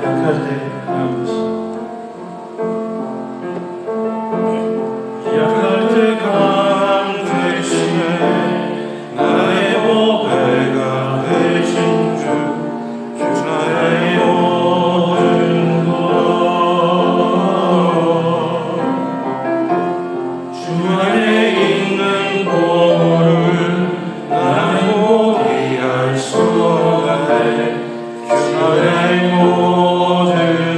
약할 때 강함이시 약할 때 강함 대신에 나의 보배가 되신 주 나의 모든 것 주 안에 있는 보물을 나는 포기할 수 없네 주 나의 모든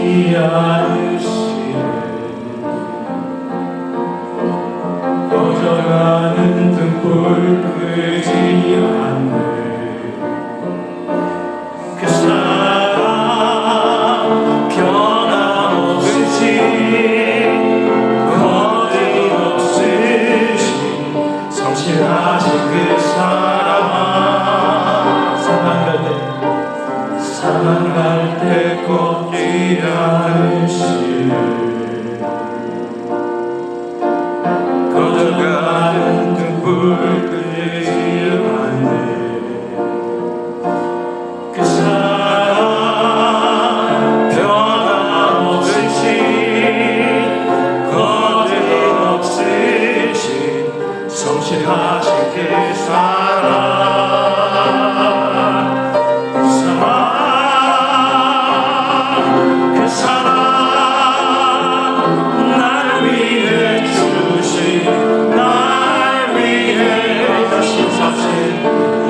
꺼지지 않으시네. 꺼져가는 등불 끄지 않네. 그 사랑 변함없으신 거짓없으신 성실하신 그 사랑 사랑할 때 꺾지 않으시네. 꺼져가는 등불 끄지 않네. 그 사랑 변함없으신 거짓없으신 성실하신 그 사랑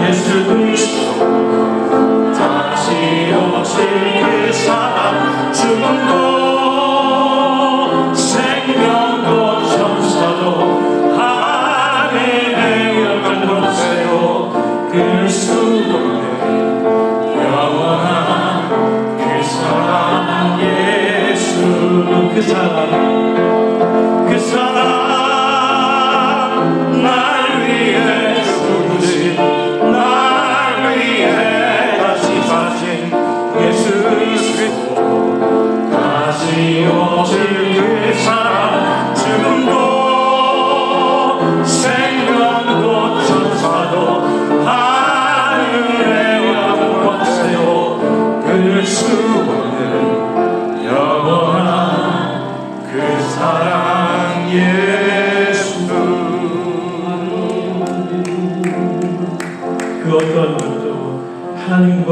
예수 그리스도 다시 오실 그 사랑 죽음도 생명도 천사도 하늘의 영원 권세도 끊을 수 없는 영원한 그 사랑 예수 그 사랑 날 위해 죽으신 날 위해 다시 사신 예수 그리스도 다시 오실 그 사랑 죽음도 생명도 천사도 하늘의 왕권세도 끊을 수 없는 영원한 그 사랑 예수. 그 어떠한 것도 하나님과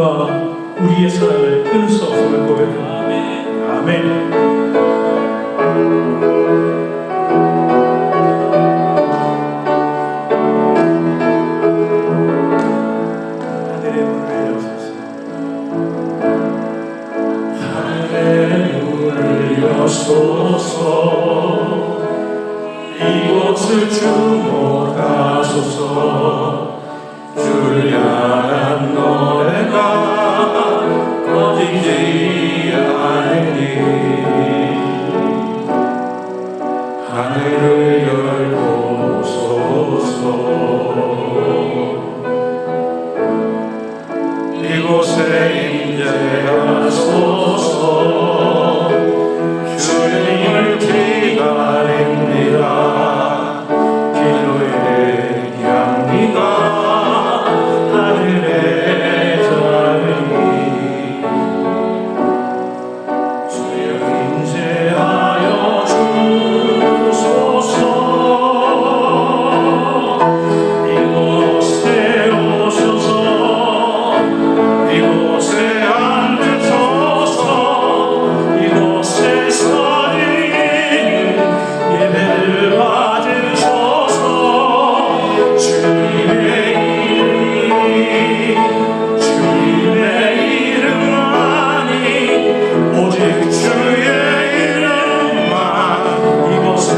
우리의 사랑을 끊을 수 없음을 고백합니다. 아멘. 하늘의 문을 여소서. 하늘의 문을 여소서. 이곳을 주목하소서. 주를 향한 노래가 꺼지지 않으니 하늘을 열고소서. 이곳에 임재하소서. 주님을 기다립니다. 기도의 향기가 하늘에 자리니 주여 임재하여 주소서. 이곳에 오셔서 이곳에 앉으소서. 이곳에 서리는 예배를 받으소서. 주님의 이름만이 오직 주의 이름만 이곳에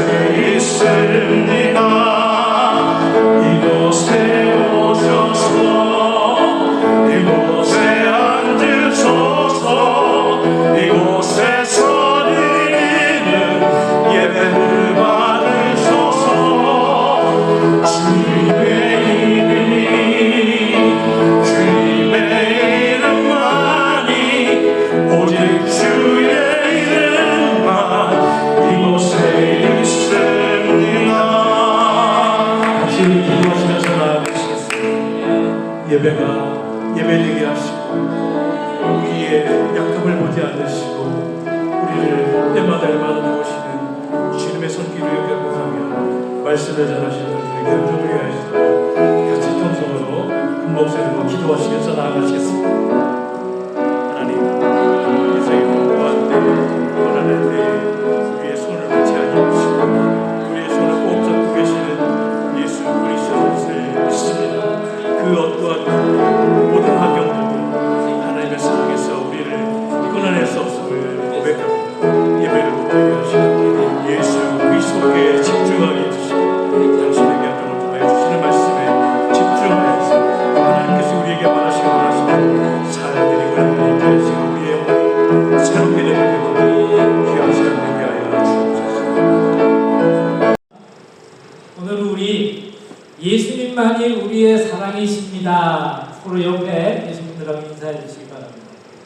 있습니다. 이곳에 오셔서 이곳에 앉으소서. 이곳에 서리는 예배를 받으소서. 주님의 이름만이 오직 주의 이름만 이곳에 있습니다. 같이 기도하시면서 나아가시겠습니다. 예배가 예배되게 하시고 우리의 약함을 보지 않으시고 우리를 때마다 일마다 도우시는 주님의 손길을 경험하며 말씀을 전하시는 분들에게 은총을 위하시도록 같이 통성으로 큰 목소리로 기도하시면서 나아가시겠습니다. 하나님, 이세의 공부할 때 고난할 때 우리의 손을 놓지 아니하시고 우리의 손을 꼭 잡고 계시는 예수 그리스도를 믿습니다. 그 어떠한 모든 환경들도 하나님의 사랑에서 우리를 이끌어낼 수 없음을 고백합니다.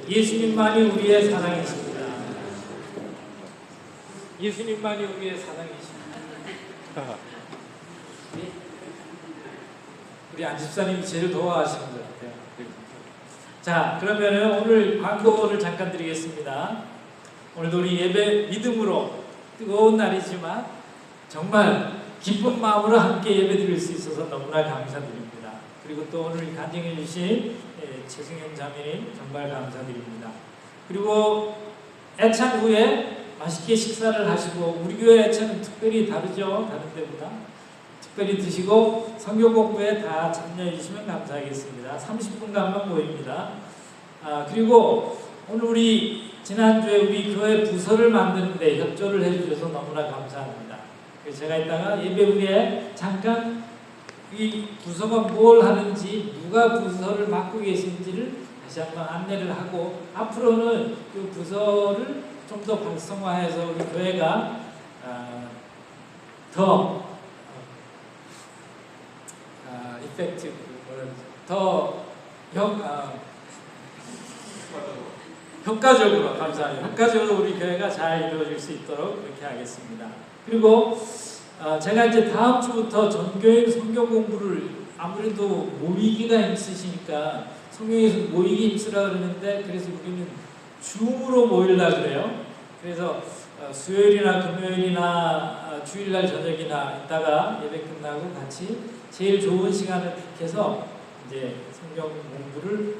예수님만이 우리의 사랑이십니다. 예수님만이 우리의 사랑이십니다. 우리 안집사님이 제일 도와하시는 것 같아요. 자, 그러면은 오늘 광고를 잠깐 드리겠습니다. 오늘도 우리 예배 믿음으로 뜨거운 날이지만 정말 기쁜 마음으로 함께 예배 드릴 수 있어서 너무나 감사드립니다. 그리고 또 오늘 간증해 주신 최승현 자매님 정말 감사드립니다. 그리고 애찬 후에 맛있게 식사를 하시고, 우리 교회 애찬은 특별히 다르죠. 다른 데보다 특별히 드시고 성경 공부에 다 참여해 주시면 감사하겠습니다. 30분간만 모입니다. 그리고 오늘 우리 지난주에 우리 교회 부서를 만드는데 협조를 해주셔서 너무나 감사합니다. 그래서 제가 이따가 예배 후에 잠깐 이 부서가 뭘 하는지, 누가 부서를 맡고 계신지를 다시 한번 안내를 하고, 앞으로는 그 부서를 좀 더 활성화해서 우리 교회가 더 이펙티브, 더 효과적으로, 감사합니다. 효과적으로 우리 교회가 잘 이루어질 수 있도록 그렇게 하겠습니다. 그리고 제가 이제 다음 주부터 전교인 성경 공부를, 아무래도 모이기가 힘쓰시니까 성경에서 모이기 힘쓰라 그러는데, 그래서 우리는 줌으로 모이려고 그래요. 그래서 수요일이나 금요일이나 주일날 저녁이나 이따가 예배 끝나고 같이 제일 좋은 시간을 택해서 이제 성경 공부를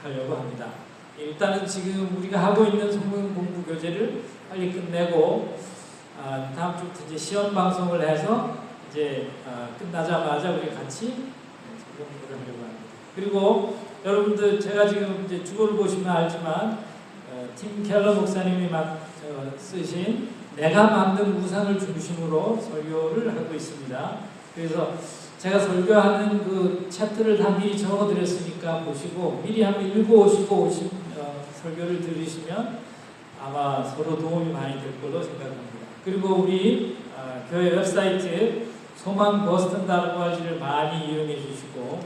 하려고 합니다. 일단은 지금 우리가 하고 있는 성경 공부 교재를 빨리 끝내고 다음 주부터 이제 시험 방송을 해서 이제 끝나자마자 우리 같이 성경 공부를 하려고 합니다. 그리고 여러분들, 제가 지금 이제 주보를 보시면 알지만 팀 켈러 목사님이 쓰신 내가 만든 우상을 중심으로 설교를 하고 있습니다. 그래서 제가 설교하는 그 챕터를 다 미리 적어드렸으니까 보시고 미리 한번 읽어오시고 설교를 들으시면 아마 서로 도움이 많이 될 걸로 생각합니다. 그리고 우리 교회 웹사이트 소망보스턴.org를 많이 이용해 주시고,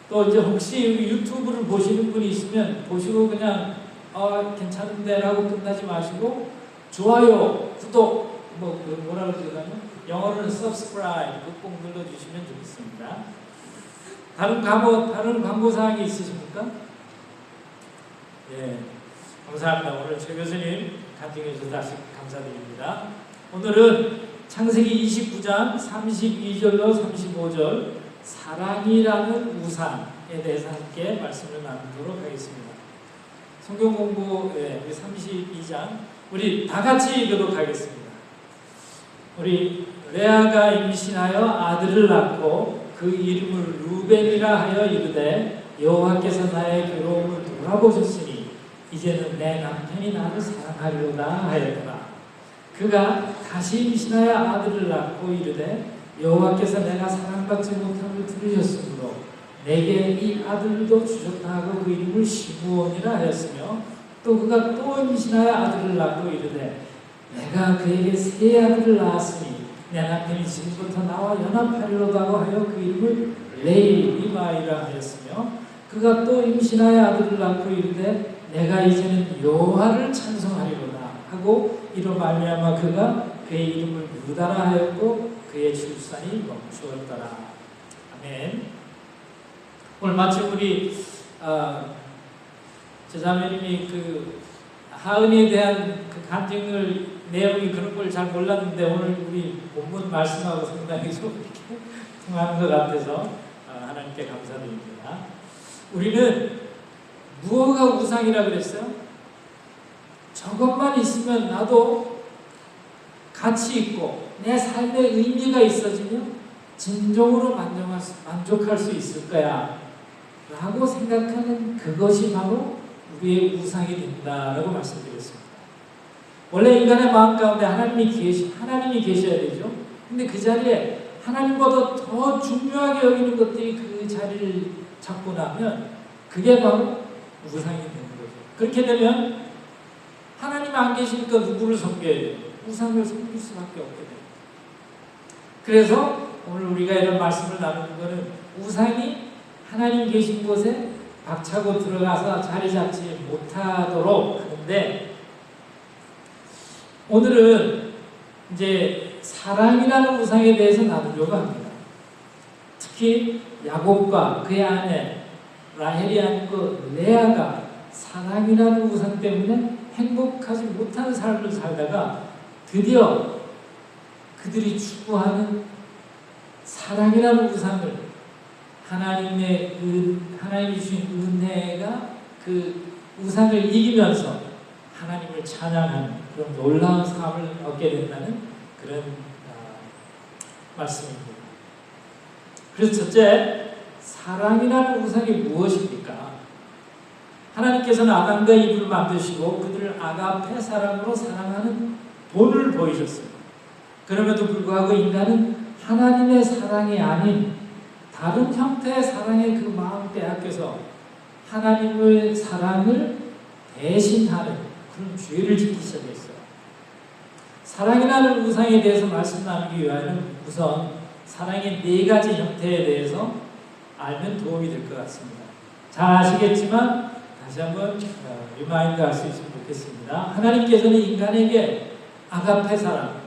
또 이제 혹시 우리 유튜브를 보시는 분이 있으면 보시고 그냥 괜찮은데 라고 끝나지 마시고 좋아요, 구독, 뭐라 그러잖아요. 영어로는 subscribe 꼭 눌러주시면 좋겠습니다. 다른 광고 사항이 있으십니까? 예, 감사합니다. 오늘 최 교수님 간증해 주셔서 다시 감사드립니다. 오늘은 창세기 29장 32절로 35절 사랑이라는 우상에 대해서 함께 말씀을 나누도록 하겠습니다. 성경 공부 32장 우리 다 같이 읽도록 하겠습니다. 우리 레아가 임신하여 아들을 낳고 그 이름을 루벤이라 하여 이르되 여호와께서 나의 괴로움을 돌아보셨으니 이제는 내 남편이 나를 사랑하리로다 하였더라. 그가 다시 임신하여 아들을 낳고 이르되 여호와께서 내가 사랑받지 못함을 들으셨으므로 내게 이 아들도 주셨다 하고 그 이름을 시므온이라 하였으며, 또 그가 또 임신하여 아들을 낳고 이르되 내가 그에게 세 아들을 낳았으니 내 남편이 지금부터 나와 연합하리로다 하여 그 이름을 레이리마이라 하였으며, 그가 또 임신하여 아들을 낳고 이르되 내가 이제는 여호와를 찬송하리로다 하고 이로 말미암아 그가 그의 이름을 유다라 하였고 그의 출산이 멈추었더라. 아멘. 오늘 마침 우리 제자매님이 그 하은이에 대한 그 간증을 내용이 그런 걸 잘 몰랐는데 오늘 우리 본문 말씀하고 상당히 좀 이렇게 통하는 것 같아서 하나님께 감사드립니다. 우리는 무엇가 우상이라 그랬어요? 저것만 있으면 나도 가치 있고 내 삶의 의미가 있어지면 진정으로 만족할 수 있을 거야 라고 생각하는 그것이 바로 우리의 우상이 된다라고 말씀드렸습니다. 원래 인간의 마음 가운데 하나님이 계셔야 되죠. 근데 그 자리에 하나님보다 더 중요하게 여기는 것들이 그 자리를 잡고 나면 그게 바로 우상이 되는 거죠. 그렇게 되면 하나님 안 계시니까 누구를 섬겨야 돼요? 우상을 섬길 수밖에 없게 돼요. 그래서 오늘 우리가 이런 말씀을 나누는 것은 우상이 하나님 계신 곳에 박차고 들어가서 자리 잡지 못하도록 하는데, 오늘은 이제 사랑이라는 우상에 대해서 나누려고 합니다. 특히 야곱과 그의 아내 라헬이 아니고 레아가 사랑이라는 우상 때문에 행복하지 못한 삶을 살다가 드디어 그들이 추구하는 사랑이라는 우상을 하나님이 주신 은혜가 그 우상을 이기면서 하나님을 찬양하는 그런 놀라운 삶을 얻게 된다는 그런 말씀입니다. 그래서 첫째, 사랑이라는 우상이 무엇입니까? 하나님께서는 아담과 이브를 만드시고 그들을 아가페 사랑으로 사랑하는 본을 보이셨습니다. 그럼에도 불구하고 인간은 하나님의 사랑이 아닌 다른 형태의 사랑에 그 마음 빼앗겨서 하나님의 사랑을 대신하는 그런 죄를 짓기 시작했어요. 사랑이라는 우상에 대해서 말씀 나누기 위하여는 우선 사랑의 4가지 형태에 대해서 알면 도움이 될 것 같습니다. 잘 아시겠지만 다시 한번 리마인드 할 수 있으면 좋겠습니다. 하나님께서는 인간에게 아가페 사랑,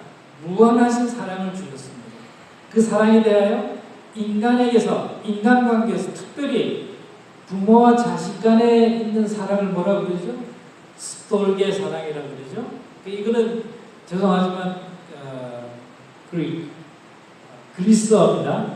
무한하신 사랑을 주셨습니다. 그 사랑에 대하여 인간관계에서 특별히 부모와 자식 간에 있는 사랑을 뭐라고 그러죠? 스톨게 사랑이라고 그러죠. 이거는 죄송하지만 그리스어입니다.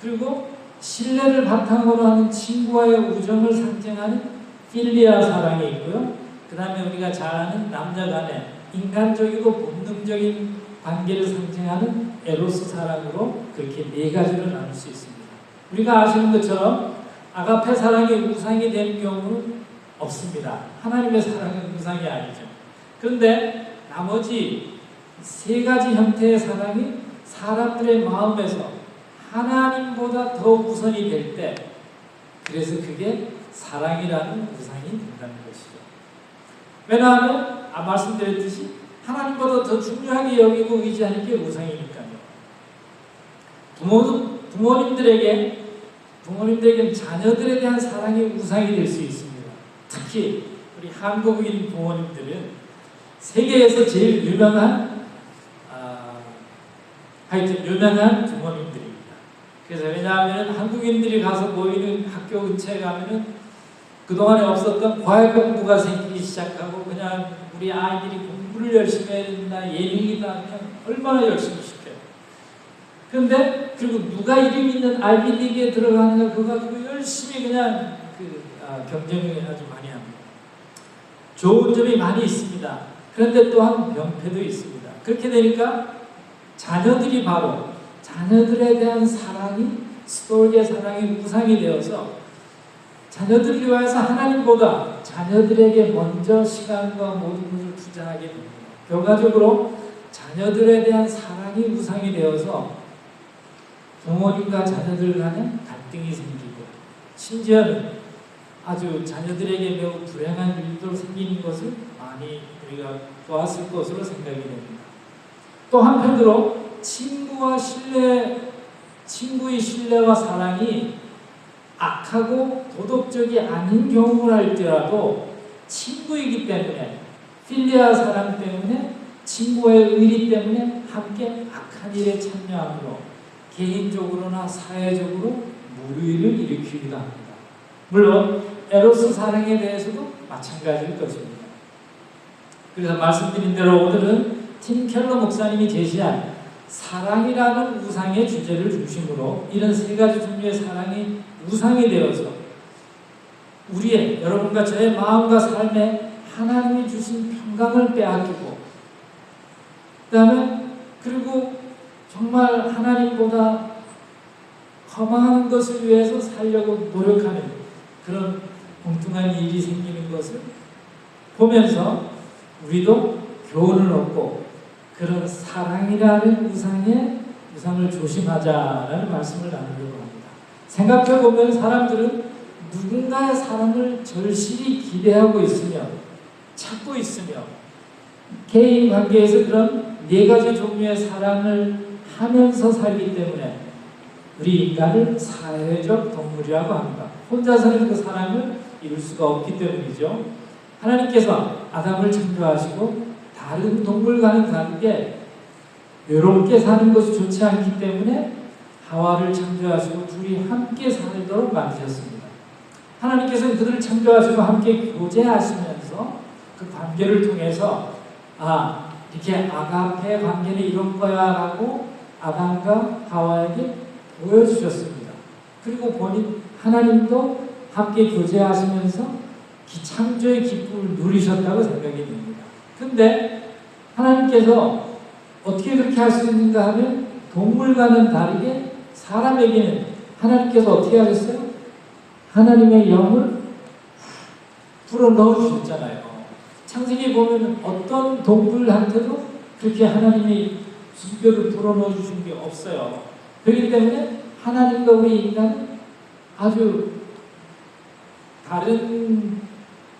그리고 신뢰를 바탕으로 하는 친구와의 우정을 상징하는 필리아 사랑이 있고요. 그 다음에 우리가 잘 아는 남녀 간의 인간적이고 본능적인 관계를 상징하는 에로스 사랑으로 그렇게 4가지로 나눌 수 있습니다. 우리가 아시는 것처럼 아가페 사랑이 우상이 되는 경우는 없습니다. 하나님의 사랑은 우상이 아니죠. 그런데 나머지 3가지 형태의 사랑이 사람들의 마음에서 하나님보다 더 우선이 될 때, 그래서 그게 사랑이라는 우상이 된다는 것이죠. 왜냐하면 말씀드렸듯이 하나님보다 더 중요하게 여기고 의지하는 게 우상이니까요. 부모님들에게는 자녀들에 대한 사랑이 우상이 될 수 있습니다. 특히 우리 한국인 부모님들은 세계에서 제일 유명한 부모님들입니다. 그래서 왜냐하면 한국인들이 가서 모이는 학교 근처에 가면은 그동안에 없었던 과외 공부가 생기기 시작하고, 그냥 우리 아이들이 공부를 열심히 해야 된다, 예능이다, 그냥 얼마나 열심히 시켜요. 그런데 그리고 누가 이름 있는 아이비리그에 들어가는가 그거 가지고 열심히 그냥 경쟁을 아주 많이 합니다. 좋은 점이 많이 있습니다. 그런데 또한 병폐도 있습니다. 그렇게 되니까 자녀들이 바로 자녀들에 대한 사랑이 스톨게 사랑이 우상이 되어서 자녀들을 위해서 하나님보다 자녀들에게 먼저 시간과 모든 것을 투자하게 됩니다. 결과적으로 자녀들에 대한 사랑이 우상이 되어서 부모님과 자녀들 간에 갈등이 생기고, 심지어는 아주 자녀들에게 매우 불행한 일도 생기는 것을 많이 우리가 보았을 것으로 생각이 됩니다. 또 한편으로 친구의 신뢰와 사랑이 악하고 도덕적이 아닌 경우를 할지라도 친구이기 때문에, 필리아 사랑 때문에, 친구의 의리 때문에 함께 악한 일에 참여함으로 개인적으로나 사회적으로 무리를 일으키기도 합니다. 물론 에로스 사랑에 대해서도 마찬가지일 것입니다. 그래서 말씀드린 대로 오늘은 팀 켈러 목사님이 제시한 사랑이라는 우상의 주제를 중심으로 이런 3가지 종류의 사랑이 우상이 되어서 여러분과 저의 마음과 삶에 하나님이 주신 평강을 빼앗기고, 그리고 정말 하나님보다 허망한 것을 위해서 살려고 노력하는 그런 엉뚱한 일이 생기는 것을 보면서 우리도 교훈을 얻고 그런 사랑이라는 우상을 조심하자라는 말씀을 나누려고 합니다. 생각해보면 사람들은 누군가의 사랑을 절실히 기대하고 있으며 찾고 있으며 개인 관계에서 그런 4가지 종류의 사랑을 하면서 살기 때문에 우리 인간을 사회적 동물이라고 합니다. 혼자서는 그 사랑을 이룰 수가 없기 때문이죠. 하나님께서 아담을 창조하시고 다른 동물과는 다르게 외롭게 사는 것이 좋지 않기 때문에 하와를 창조하시고 둘이 함께 살도록 만드셨습니다. 하나님께서는 그들을 창조하시고 함께 교제하시면서 그 관계를 통해서 이렇게 아가페 관계는 이런 거야 라고 아담과 하와에게 보여주셨습니다. 그리고 하나님도 함께 교제하시면서 창조의 기쁨을 누리셨다고 생각이 됩니다. 근데 하나님께서 어떻게 그렇게 할 수 있는가 하면 동물과는 다르게 사람에게는 하나님께서 어떻게 하셨어요? 하나님의 영을 불어넣어 주셨잖아요. 창세기에 보면 어떤 동물한테도 그렇게 하나님의 순교를 불어넣어 주신 게 없어요. 그렇기 때문에 하나님과 우리 인간은 아주 다른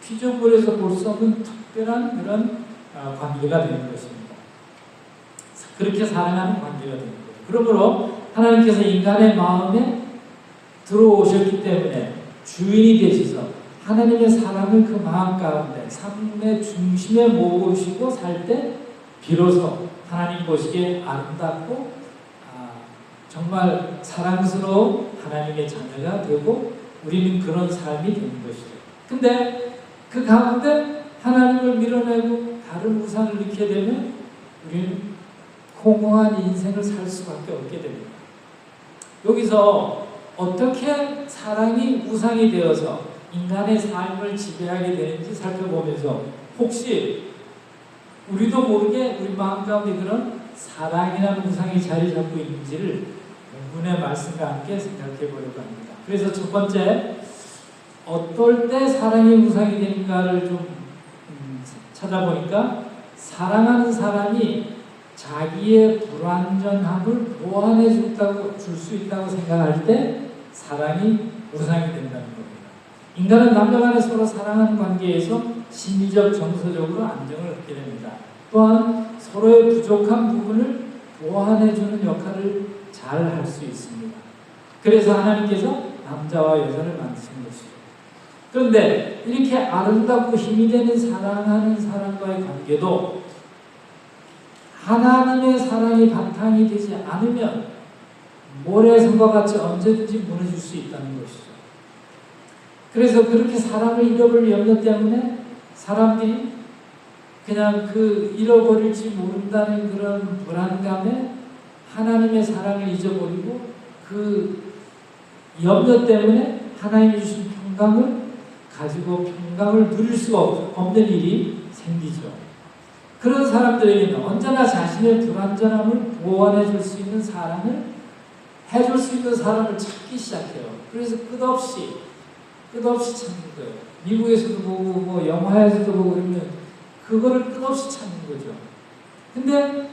피조물에서 볼 수 없는 특별한 그런 관계가 되는 것입니다. 그렇게 사랑하는 관계가 되는 거죠. 그러므로 하나님께서 인간의 마음에 들어오셨기 때문에 주인이 되셔서 하나님의 사랑을 그 마음 가운데 삶의 중심에 모으시고 살 때 비로소 하나님 보시기에 아름답고 정말 사랑스러운 하나님의 자녀가 되고 우리는 그런 삶이 되는 것이죠. 근데 그 가운데 하나님을 밀어내고 다른 우상을 넣게 되면 우리는 공허한 인생을 살 수밖에 없게 됩니다. 여기서 어떻게 사랑이 우상이 되어서 인간의 삶을 지배하게 되는지 살펴보면서 혹시 우리도 모르게 우리 마음 가운데 그런 사랑이라는 우상이 자리 잡고 있는지를 본문의 말씀과 함께 생각해 보려고 합니다. 그래서 첫 번째, 어떨 때 사랑이 우상이 되는가를 좀 찾아보니까 사랑하는 사람이 자기의 불완전함을 보완해 줄 수 있다고 생각할 때 사랑이 우상이 된다는 겁니다. 인간은 남녀 간에 서로 사랑하는 관계에서 심리적, 정서적으로 안정을 얻게 됩니다. 또한 서로의 부족한 부분을 보완해 주는 역할을 잘 할 수 있습니다. 그래서 하나님께서 남자와 여자를 만드신 것이죠. 그런데 이렇게 아름답고 힘이 되는 사랑하는 사람과의 관계도 하나님의 사랑이 바탕이 되지 않으면 모래성과 같이 언제든지 무너질 수 있다는 것이죠. 그래서 그렇게 사랑을 잃어버릴 염려 때문에 사람들이 그냥 그 잃어버릴지 모른다는 그런 불안감에 하나님의 사랑을 잊어버리고 그 염려 때문에 하나님이 주신 평강을 가지고 평강을 누릴 수가 없는 일이 생기죠. 그런 사람들에게는 언제나 자신의 불완전함을 보완해 줄 수 있는 사랑을 해줄 수 있는 사람을 찾기 시작해요. 그래서 끝없이 찾는 거예요. 미국에서도 보고 영화에서도 보고 그러면 그거를 끝없이 찾는 거죠. 근데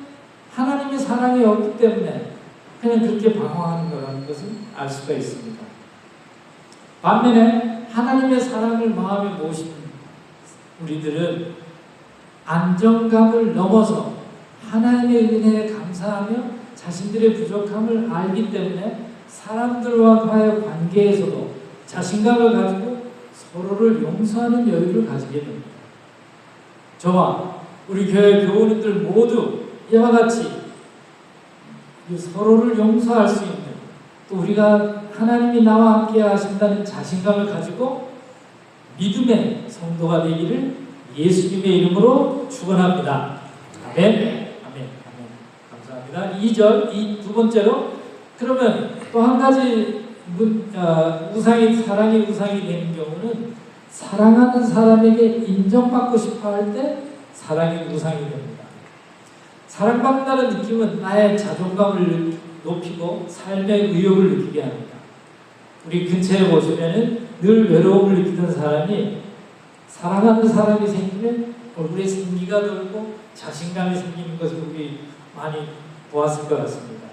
하나님의 사랑이 없기 때문에 그냥 그렇게 방황하는 거라는 것을 알 수가 있습니다. 반면에 하나님의 사랑을 마음에 모신 우리들은 안정감을 넘어서 하나님의 은혜에 감사하며 자신들의 부족함을 알기 때문에 사람들과의 관계에서도 자신감을 가지고 서로를 용서하는 여유를 가지게 됩니다. 저와 우리 교회 교우님들 모두 이와 같이 서로를 용서할 수 있는, 또 우리가 하나님이 나와 함께 하신다는 자신감을 가지고 믿음의 성도가 되기를 예수님의 이름으로 축원합니다. 아멘. 아멘. 감사합니다. 2절, 두 번째로, 그러면 또 한 가지 사랑이 우상이 되는 경우는 사랑하는 사람에게 인정받고 싶어 할 때 사랑이 우상이 됩니다. 사랑받는다는 느낌은 나의 자존감을 높이고 삶의 의욕을 느끼게 합니다. 우리 근처에 보시면은 늘 외로움을 느끼던 사람이 사랑하는 사람이 생기면 얼굴에 생기가 돌고 자신감이 생기는 것을 우리 많이 보았을 것 같습니다.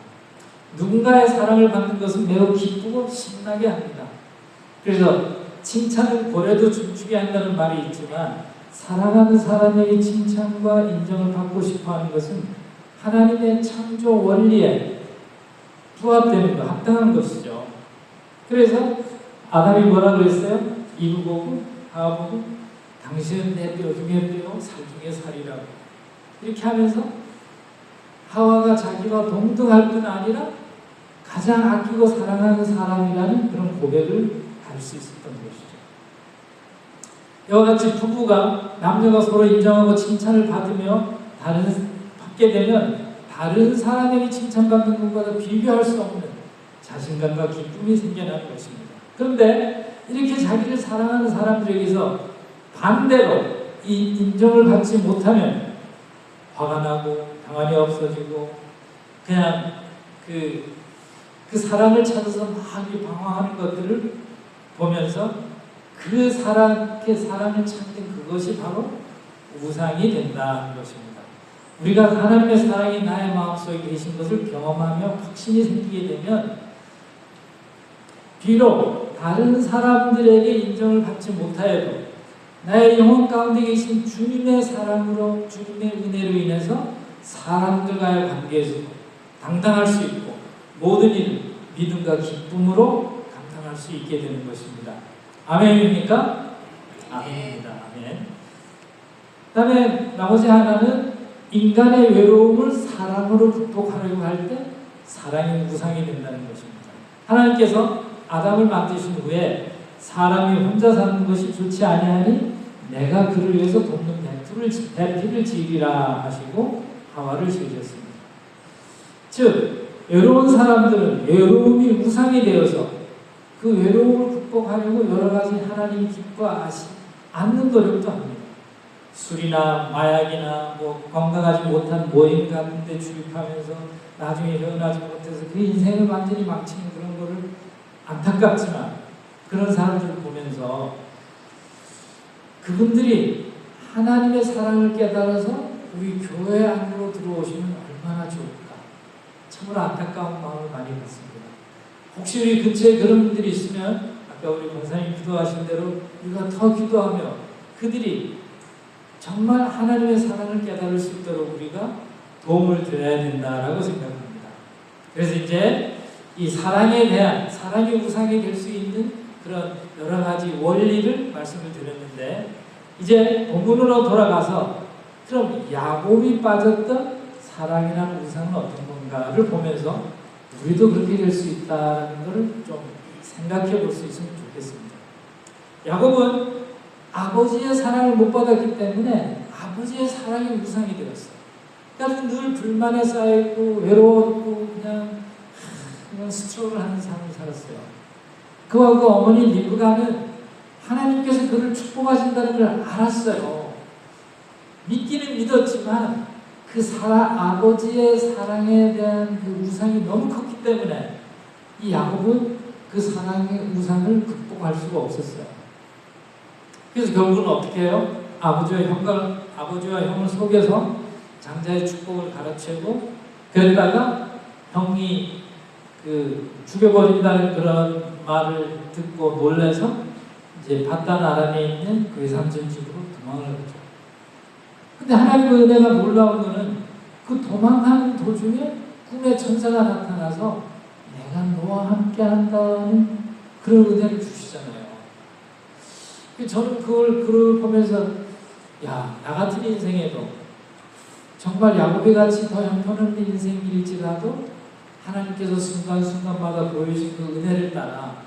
누군가의 사랑을 받는 것은 매우 기쁘고 신나게 합니다. 그래서 칭찬은 고래도 춤추게 한다는 말이 있지만 사랑하는 사람에게 칭찬과 인정을 받고 싶어하는 것은 하나님의 창조 원리에 부합되는 것, 합당한 것이죠. 그래서 아담이 뭐라 그랬어요? 이브 보고 하와 보고 당신은 내 뼈 중에 뼈, 살 중에 살이라고. 이렇게 하면서 하와가 자기와 동등할 뿐 아니라 가장 아끼고 사랑하는 사람이라는 그런 고백을 할 수 있었던 것이죠. 이와 같이 부부가 남녀가 서로 인정하고 칭찬을 받게 되면 다른 사람에게 칭찬받는 것보다 비교할 수 없는 자신감과 기쁨이 생겨나는 것입니다. 그런데 이렇게 자기를 사랑하는 사람들에게서 반대로 이 인정을 받지 못하면 화가 나고 평안이 없어지고 그냥 그 사랑을 찾아서 막 방황하는 것들을 보면서 그 사랑을 찾는 그것이 바로 우상이 된다는 것입니다. 우리가 하나님의 사랑이 나의 마음속에 계신 것을 경험하며 확신이 생기게 되면 비록 다른 사람들에게 인정을 받지 못하여도 나의 영혼 가운데 계신 주님의 사랑으로 주님의 은혜로 인해서 사람들과의 관계에서도 당당할 수 있고 모든 일을 믿음과 기쁨으로 감당할 수 있게 되는 것입니다. 아멘입니까? 아멘입니다. 아멘. 그 다음에 나머지 하나는 인간의 외로움을 사랑으로 극복하려고 할 때 사랑이 우상이 된다는 것입니다. 하나님께서 아담을 만드신 후에 사람이 혼자 사는 것이 좋지 아니하니 내가 그를 위해서 돕는 배필을 지으리라 하시고 하와를 지으셨습니다. 즉 외로운 사람들은 외로움이 우상이 되어서 그 외로움을 극복하려고 여러 가지 하나님이 기뻐하지 않는 노력도 합니다. 술이나 마약이나 건강하지 못한 모임 같은 데 출입하면서 나중에 헤어나지 못해서 그 인생을 완전히 망치는 그런 거를 안타깝지만 그런 사람들을 보면서 그분들이 하나님의 사랑을 깨달아서 우리 교회 안으로 들어오시면 얼마나 좋을까. 참으로 안타까운 마음을 많이 갖습니다. 혹시 우리 근처에 그런 분들이 있으면 아까 우리 권사님 기도하신 대로 우리가 더 기도하며 그들이 정말 하나님의 사랑을 깨달을 수 있도록 우리가 도움을 드려야 된다라고 생각합니다. 그래서 이제 이 사랑에 대한 사랑이 우상이 될 수 있는 그런 여러 가지 원리를 말씀을 드렸는데 이제 본문으로 돌아가서 그럼 야곱이 빠졌던 사랑이라는 우상은 어떤 건가를 보면서 우리도 그렇게 될 수 있다는 것을 좀 생각해 볼 수 있으면 좋겠습니다. 야곱은 아버지의 사랑을 못 받았기 때문에 아버지의 사랑이 우상이 되었어요. 그러니까 늘 불만에 쌓여있고 외로웠고 그냥 스트로크를 하는 삶을 살았어요. 그와 그 어머니 리브가는 하나님께서 그를 축복하신다는 걸 알았어요. 믿기는 믿었지만 그 아버지의 사랑에 대한 그 우상이 너무 컸기 때문에 이 야곱은 그 사랑의 우상을 극복할 수가 없었어요. 그래서 결국은 어떻게 해요? 아버지와 형을 속여서 장자의 축복을 가르치고 그랬다가 형이 죽여버린다는 그런 말을 듣고 놀라서 이제 바단 아람에 있는 그 외삼촌 집으로 도망을 가죠. 근데 하나님의 은혜가 놀라운 것은 그 도망하는 도중에 꿈에 천사가 나타나서 내가 너와 함께 한다는 그런 은혜를 주시잖아요. 저는 그걸 보면서 나 같은 인생에도 정말 야곱이 같이 더 형편없는 인생일지라도 하나님께서 순간순간마다 보여주신 그 은혜를 따라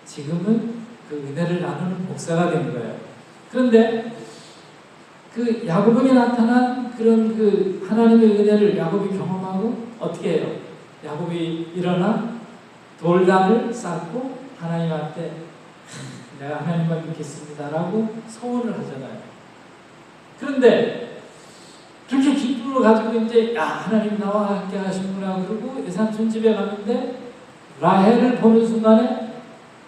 지금은 그 은혜를 나누는 목사가 된 거예요. 그런데 그 야곱에게 나타난 그런 그 하나님의 은혜를 야곱이 경험하고 어떻게 해요? 야곱이 일어나 돌단을 쌓고 하나님한테 내가 하나님만 믿겠습니다라고 소원을 하잖아요. 그런데 그렇게 기쁨을 가지고 이제 하나님 나와 함께 하시구나 그러고 외삼촌 집에 갔는데 라헬을 보는 순간에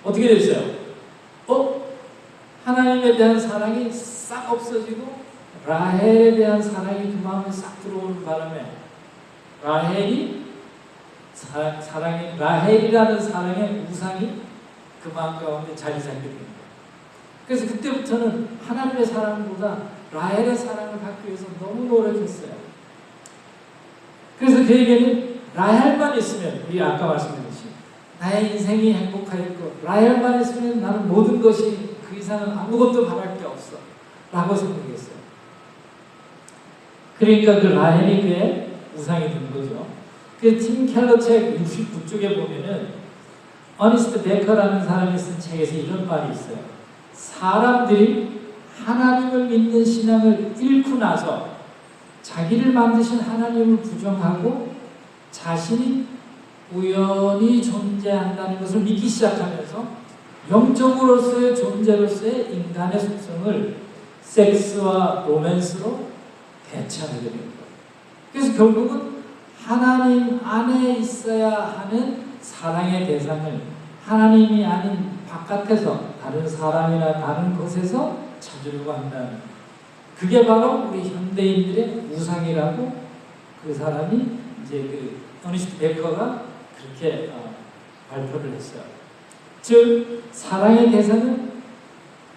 어떻게 됐어요? 하나님에 대한 사랑이 싹 없어지고 라헬에 대한 사랑이 그 마음에 싹 들어오는 바람에 라헬이라는 사랑의 우상이 그 마음 가운데 자리 잡게 됩니다. 그래서 그때부터는 하나님의 사랑보다 라헬의 사랑을 받기 위해서 너무 노력했어요. 그래서 그에게는 라헬만 있으면 우리 아까 말씀드렸듯이 나의 인생이 행복하겠고 라헬만 있으면 나는 모든 것이 그 이상은 아무것도 바랄 게 없어. 라고 생각했어요. 그러니까 그 라헬이 그의 우상이 된 거죠. 그 팀 켈러 책 69쪽에 보면은 어니스트 베커라는 사람이 쓴 책에서 이런 말이 있어요. 사람들이 하나님을 믿는 신앙을 잃고 나서 자기를 만드신 하나님을 부정하고 자신이 우연히 존재한다는 것을 믿기 시작하면서 영적으로서의 존재로서의 인간의 속성을 섹스와 로맨스로 대체하게 됩니다. 그래서 결국은 하나님 안에 있어야 하는 사랑의 대상을 하나님이 아닌 바깥에서 다른 사람이나 다른 것에서 찾으려고 한다는, 그게 바로 우리 현대인들의 우상이라고 그 사람이 이제 그 어니스트 베커가 그렇게 발표를 했어요. 즉 사랑의 대상은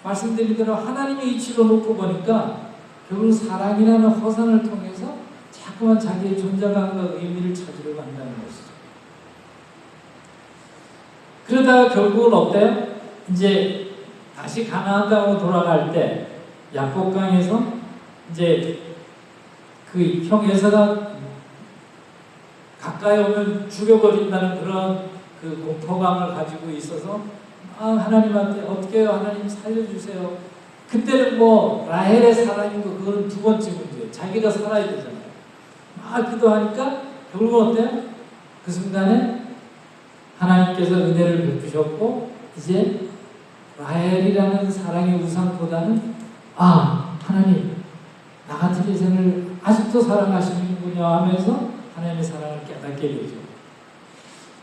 말씀드린 대로 하나님의 이치로 놓고 보니까 결국 사랑이라는 허상을 통해서 자꾸만 자기의 존재감과 의미를 찾으려고 한다는 것이죠. 그러다가 결국은 어때요? 이제 다시 가나안 땅으로 돌아갈 때 야복강에서 이제 그 형 에서가 가까이 오면 죽여버린다는 그런 그 공포감을 가지고 있어서 하나님한테 어떻게 해요? 하나님 살려주세요. 그때는 뭐 라헬의 사랑이고 그거는 두 번째 문제예요. 자기가 살아야 되잖아요. 막 기도하니까 결국은 어때요? 그 순간에 하나님께서 은혜를 베푸셨고 이제 라헬이라는 사랑의 우상보다는 하나님 나 같은 인생을 아직도 사랑하시는군요 하면서 하나님의 사랑을 깨닫게 되죠.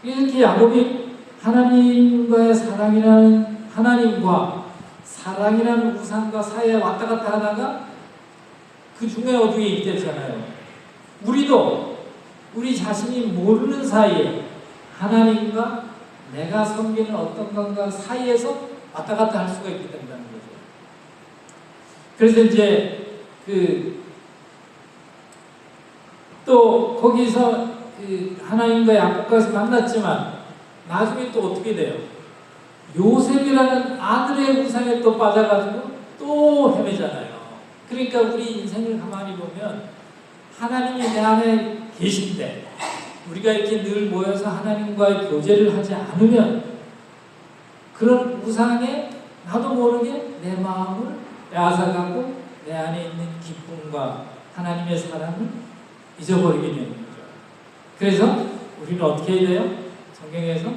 이렇게 야곱이 하나님과의 사랑이라는 하나님과 사랑이라는 우상과 사이에 왔다 갔다 하다가 그 중에 어둠에 있댔잖아요. 우리도 우리 자신이 모르는 사이에 하나님과 내가 섬기는 어떤 것과 사이에서 왔다 갔다 할 수가 있게 된다는 거죠. 그래서 이제 또 거기서 하나님과 야곱과서 만났지만 나중에 또 어떻게 돼요? 요셉이라는 아들의 우상에 또 빠져가지고 또 헤매잖아요. 그러니까 우리 인생을 가만히 보면 하나님이 내 안에 계신데 우리가 이렇게 늘 모여서 하나님과의 교제를 하지 않으면 그런 우상에 나도 모르게 내 마음을 빼앗아가고 내 안에 있는 기쁨과 하나님의 사랑을 잊어버리게 되는 거죠. 그래서 우리는 어떻게 해야 돼요? 성경에서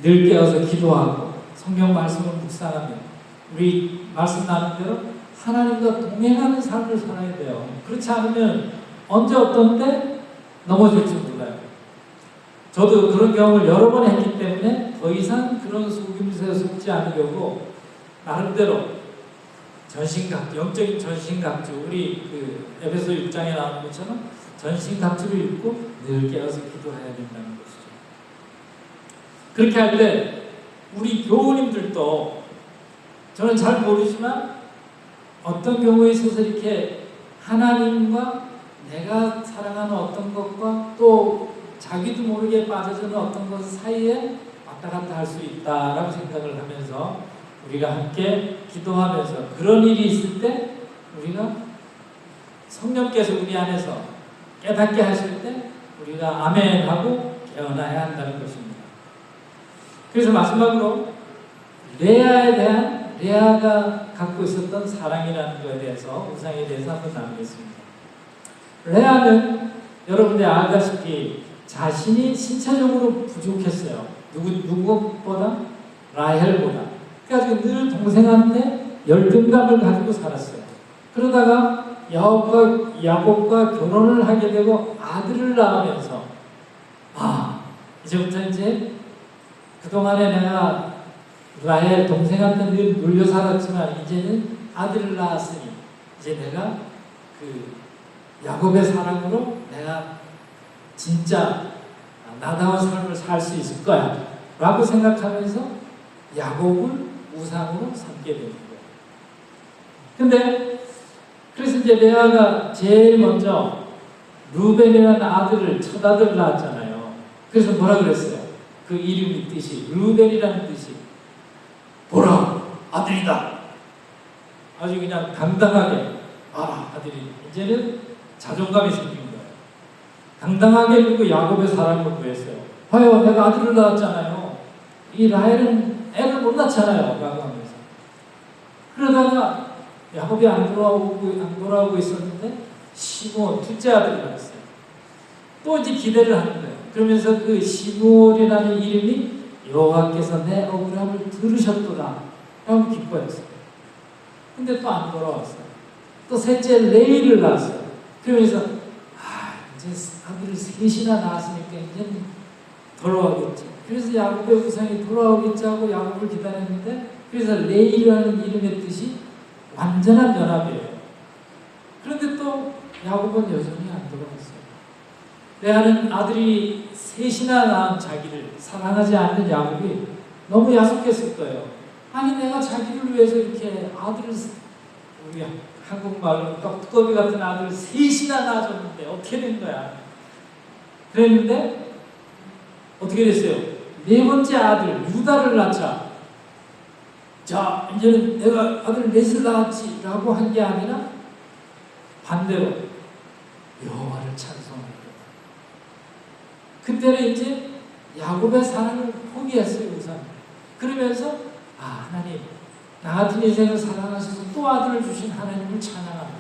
늘 깨어서 기도하고 성경 말씀을 묵상하며 우리 말씀 나눈 대로 하나님과 동행하는 삶을 살아야 돼요. 그렇지 않으면 언제 어떤 때 넘어질지 몰라요. 저도 그런 경험을 여러 번 했기 때문에 더 이상 그런 속임수에 속지 않으려고 나름대로 전신갑주, 영적인 전신갑주, 우리 그 에베소 6장에 나오는 것처럼 전신갑주를 입고 늘 깨어서 기도해야 된다는 것이죠. 그렇게 할 때 우리 교우님들도 저는 잘 모르지만 어떤 경우에 있어서 이렇게 하나님과 내가 사랑하는 어떤 것과 또 자기도 모르게 빠져드는 어떤 것 사이에 왔다 갔다 할 수 있다라고 생각을 하면서 우리가 함께 기도하면서 그런 일이 있을 때 우리가 성령께서 우리 안에서 깨닫게 하실 때 우리가 아멘 하고 깨어나야 한다는 것입니다. 그래서 마지막으로 레아가 갖고 있었던 사랑이라는 것에 대해서 우상에 대해서 한번 나누겠습니다. 레아는 여러분들 알다시피 자신이 신체적으로 부족했어요. 누구보다? 라헬보다. 그래가지고 늘 동생한테 열등감을 가지고 살았어요. 그러다가 야곱과 결혼을 하게 되고 아들을 낳으면서 이제부터 이제 그동안에 내가 라헬 동생한테 늘 눌려 살았지만 이제는 아들을 낳았으니 이제 내가 그 야곱의 사랑으로 내가 진짜 나다운 삶을 살 수 있을 거야 라고 생각하면서 야곱을 우상으로 삼게 되는 거예요. 근데 그래서 이제 레아가 제일 먼저 루벤이라는 아들을 첫 아들을 낳았잖아요. 그래서 뭐라 그랬어요? 그 이름의 뜻이 루벤이라는 뜻이 보라 아들이다. 아주 그냥 당당하게 아들이 이제는 자존감이 생긴 거예요. 당당하게 그리고 야곱의 사랑을 구했어요. 봐요, 내가 아들을 낳았잖아요. 이 라헬은 애를 못 낳잖아요. 라고 하면서. 그러다가 야곱이 안 돌아오고 있었는데 시므온 둘째 아들이 낳았어요. 또 이제 기대를 하는 거예요. 그러면서 그 시므온이라는 이름이 여호와께서 내 억울함을 들으셨도다 라고 기뻐했어요. 근데 또 안 돌아왔어요. 또 셋째 레이를 낳았어요. 그러면서 이제 아들을 셋이나 낳았으니까 이제는 돌아오겠지. 그래서 야곱의 우상이 돌아오겠지 하고 야곱을 기다렸는데, 그래서 레이라는 이름의 뜻이 완전한 연합이에요. 그런데 또 야곱은 여전히 안 돌아왔어요. 레아는 아들이 셋이나 낳은 자기를 사랑하지 않는 야곱이 너무 야속했을 거예요. 아니 내가 자기를 위해서 이렇게 아들을, 우리 한국말로 떡두꺼비 같은 아들을 셋이나 낳아줬는데 어떻게 된 거야? 그랬는데 어떻게 됐어요? 네 번째 아들 유다를 낳자, 자 이제는 내가 아들 넷을 낳았지 라고 한 게 아니라 반대로 여호와를 찬송합니다. 그때는 이제 야곱의 사랑을 포기했어요. 우선 그러면서 하나님 나 같은 인생을 사랑하셔서 또 아들을 주신 하나님을 찬양합니다.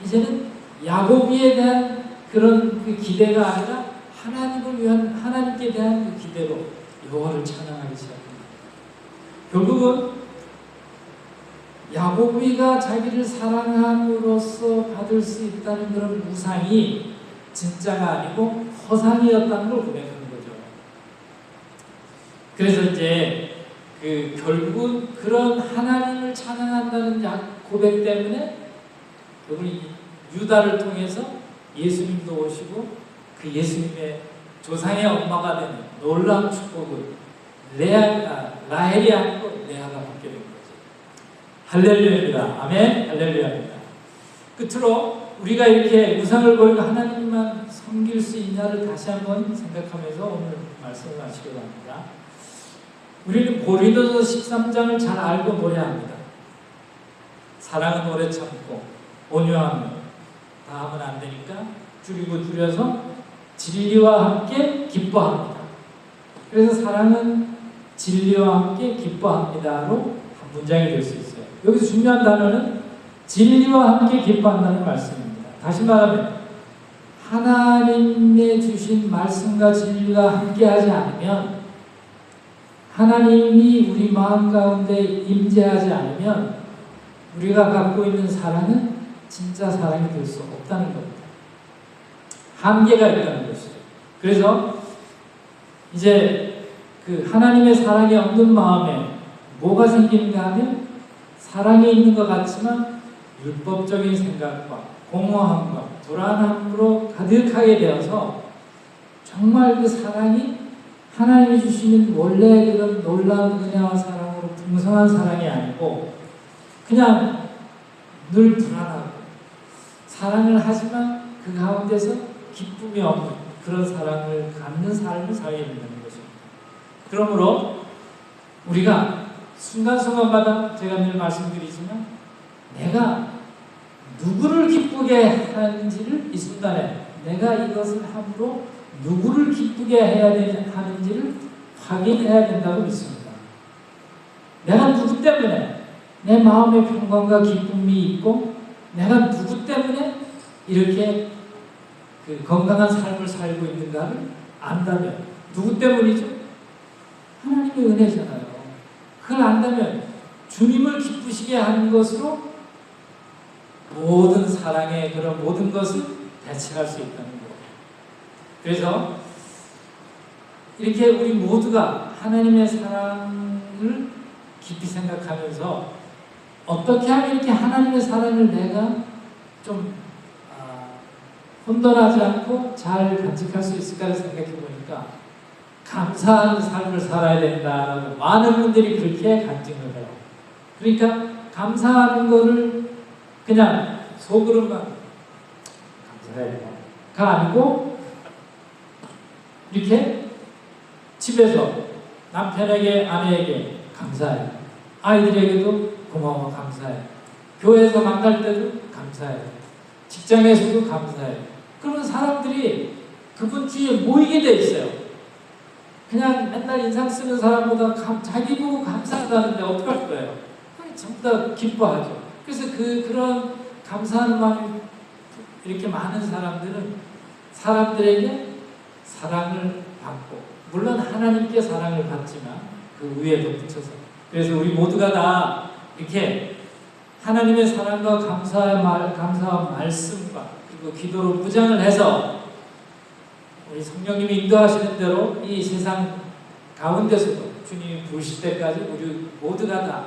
이제는 야곱에 대한 그런 그 기대가 아니라 하나님을 위한, 하나님께 대한 그 기대로 여호와를 찬양하기 시작합니다. 결국은 야곱이가 자기를 사랑함으로써 받을 수 있다는 그런 우상이 진짜가 아니고 허상이었다는 걸 고백하는 거죠. 그래서 이제 결국은 그런 하나님을 찬양한다는 고백 때문에 우리 유다를 통해서 예수님도 오시고 그 예수님의 조상의 엄마가 되는 놀라운 축복을 라헬이 아니고 레아가 받게 된 거죠. 할렐루야입니다. 아멘. 할렐루야입니다. 끝으로 우리가 이렇게 우상을 버리고 하나님만 섬길 수 있냐를 다시 한번 생각하면서 오늘 말씀을 마치려고 합니다. 우리는 고린도서 13장을 잘 알고 노래합니다. 사랑은 오래 참고 온유하며, 다 하면 안 되니까 줄여서 진리와 함께 기뻐합니다. 그래서 사랑은 진리와 함께 기뻐합니다로 한 문장이 될 수 있어요. 여기서 중요한 단어는 진리와 함께 기뻐한다는 말씀입니다. 다시 말하면 하나님의 주신 말씀과 진리가 함께하지 않으면, 하나님이 우리 마음 가운데 임재하지 않으면 우리가 갖고 있는 사랑은 진짜 사랑이 될 수 없다는 겁니다. 한계가 있다는 것이죠. 그래서 이제 그 하나님의 사랑이 없는 마음에 뭐가 생기는가 하면 사랑이 있는 것 같지만 율법적인 생각과 공허함과 불안함으로 가득하게 되어서 정말 그 사랑이 하나님이 주시는 원래 그런 놀라운 은혜와 사랑으로 풍성한 사랑이 아니고 그냥 늘 불안하고 사랑을 하지만 그 가운데서 기쁨이 없는 그런 사랑을 갖는 삶을 살게 된다는 것입니다. 그러므로 우리가 순간순간마다 제가 늘 말씀드리지만 내가 누구를 기쁘게 하는지를 이 순간에 내가 이것을 함으로 누구를 기쁘게 해야 하는지를 확인해야 된다고 믿습니다. 내가 누구 때문에 내 마음의 평강과 기쁨이 있고 내가 누구 때문에 이렇게 그 건강한 삶을 살고 있는가를 안다면, 누구 때문이죠? 하나님의 은혜잖아요. 그걸 안다면 주님을 기쁘시게 하는 것으로 모든 사랑의 그런 모든 것을 대체할 수 있다는 거예요. 그래서 이렇게 우리 모두가 하나님의 사랑을 깊이 생각하면서 어떻게 하면 이렇게 하나님의 사랑을 내가 좀 혼돈하지 않고 잘 간직할 수 있을까를 생각해 보니까 감사하는 삶을 살아야 된다라고 많은 분들이 그렇게 간증을 해요. 그러니까 감사하는 거를 그냥 속으로만 감사해가 아니고 이렇게 집에서 남편에게, 아내에게 감사해, 아이들에게도 고마워, 감사해, 교회에서 만날 때도 감사해요. 직장에서도 감사해요. 그러면 사람들이 그분 뒤에 모이게 돼 있어요. 그냥 맨날 인상 쓰는 사람보다 자기 보고 감사하다는데 어떡할 거예요? 전부 다 기뻐하죠. 그래서 그런 감사하는 마음이 이렇게 많은 사람들은 사람들에게 사랑을 받고, 물론 하나님께 사랑을 받지만 그 위에 덧붙여서, 그래서 우리 모두가 다 이렇게 하나님의 사랑과 감사와 말씀과 그리고 기도로 무장을 해서 우리 성령님이 인도하시는 대로 이 세상 가운데서도 주님이 부르실 때까지 우리 모두가 다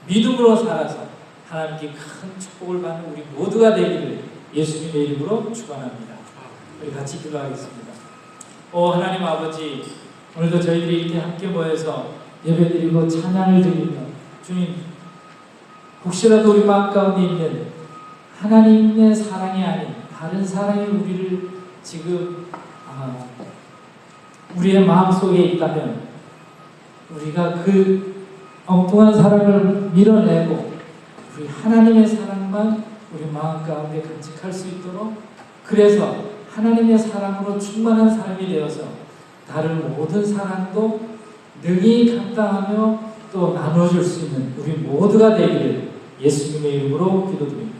믿음으로 살아서 하나님께 큰 축복을 받는 우리 모두가 되기를 예수님의 이름으로 축원합니다. 우리 같이 기도하겠습니다. 오 하나님 아버지, 오늘도 저희들이 이렇게 함께 모여서 예배드리고 찬양을 드리며 주님, 혹시라도 우리 마음 가운데 있는 하나님의 사랑이 아닌 다른 사랑이 우리를 지금 우리의 마음속에 있다면 우리가 그 엉뚱한 사랑을 밀어내고 우리 하나님의 사랑만 우리 마음 가운데 간직할 수 있도록, 그래서 하나님의 사랑으로 충만한 삶이 되어서 다른 모든 사랑도 능히 감당하며 또 나눠줄 수 있는 우리 모두가 되기를 예수님의 이름으로 기도드립니다.